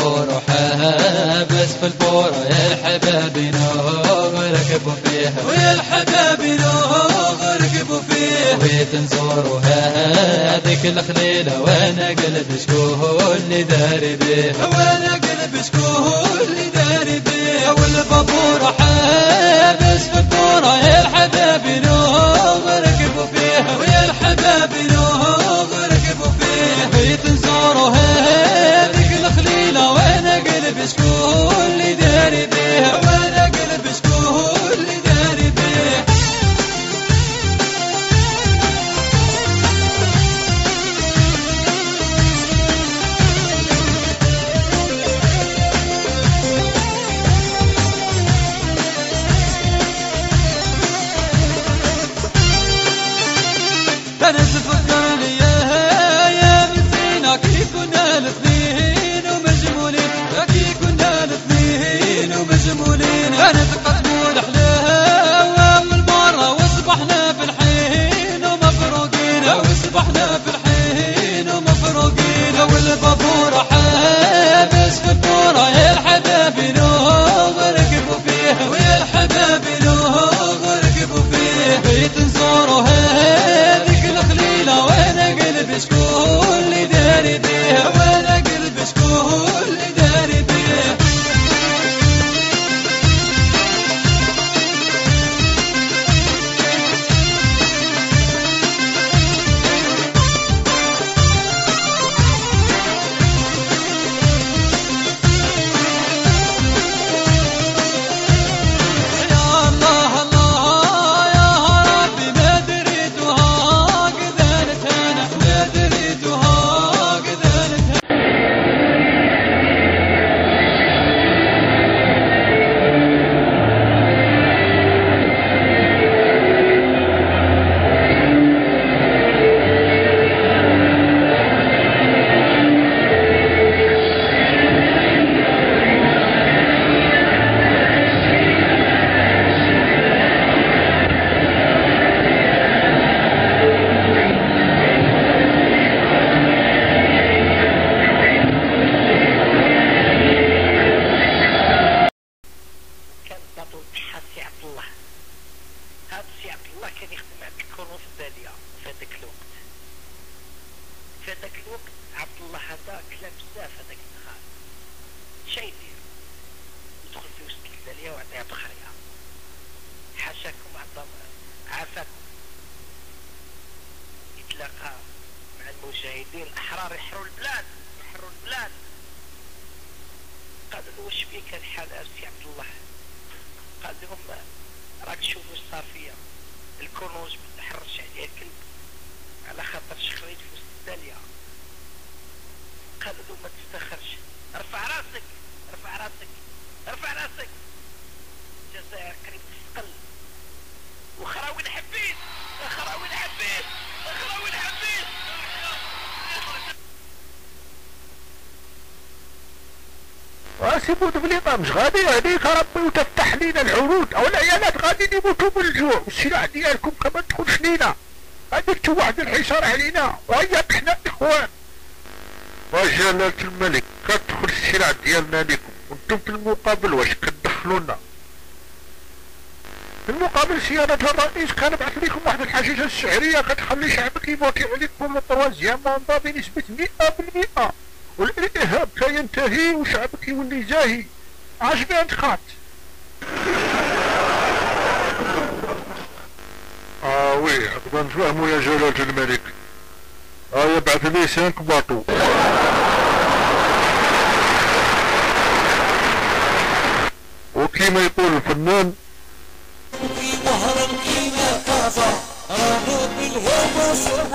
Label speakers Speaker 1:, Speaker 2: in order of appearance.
Speaker 1: البابور وحابس في البورة يا الحباب نوغ ركبوا فيها
Speaker 2: ويا الحباب نوغ ركبوا فيها
Speaker 1: ويتنزوروها هذيك الخليلة وانا قلب شكوه اللي داري بيها
Speaker 2: وانا قلب شكوه اللي داري بيها والبابور حابس في البورة يا الحباب نوغ ركبوا فيها ويا الحباب نوغ ركبوا فيها ويتنزوروها هذيك الخليلة وانا قلب شكوه اللي داري بيها وانا قلب شكوه اللي داري بيها انا تفكرني يا مسينا كي كنا الاثنين ومجمولين كي كنا الاثنين ومجمولين انا تقدموا الحلاوه والمره واصبحنا في الحين ومفروقين واصبحنا في الحين ومفروقين والبابور حابس في البوره يا الحباب نوغ ركبوا فيها ويا الحباب نوغ ركبوا فيها بيتنزوروها وانا قلب شكوه اللي داري بيها وانا قلب شكوه اللي داري بيها يا الله الله يا ربي ما دريتها ما دريتها كذلك
Speaker 3: هاد السي عبد الله كان يخدم عند الكونوس الدالية في هذاك الوقت. في هذاك الوقت عبد الله هذا كلا بزاف هذاك النهار. شا يدير؟ يدخل في وسط الدالية ويعطيها بخرية. حاشاكم عافاكم. يتلاقى مع المجاهدين الأحرار يحروا البلاد، يحروا البلاد. قال له واش بيك الحال السي عبد الله؟ قال لهم راك تشوفوا واش صار فيا، الكنوز ما تحرش عليها الكلب على خاطر شخريت في وسط الدالية. قالوا له ما تستخرش، ارفع راسك ارفع راسك ارفع راسك، الجزائر قريب تستقل وخراوي الحبيت خراوي الحبيت خراوي الحبيت.
Speaker 4: واسيبوا دبليطه مش غادي عليك ربي وتفتح لينا العروض او العيالات غادي يموتوا بالجوع والسلاح ديالكم كما تدخلش لينا غادي توحد الحصار علينا وهيا احنا اخوان. وجلالة الملك كتدخل السلاح ديالنا لكم وانتم في المقابل واش كتدخلونا؟ في المقابل سيادة الرئيس كنبعث لكم واحد الحشيشة السعرية كتخلي شعبك يفوتي عليكم الطوازيام مونطا بنسبة 100%. والارهاب كينتهي وشعبك يولي زاهي. عجبها تخات. وي هكذا نتفاهمو يا جلالة الملك. يبعث لي 5 باطو. وكيما يقول الفنان
Speaker 2: في بحر الكينا كاسا رغب الهوى صعب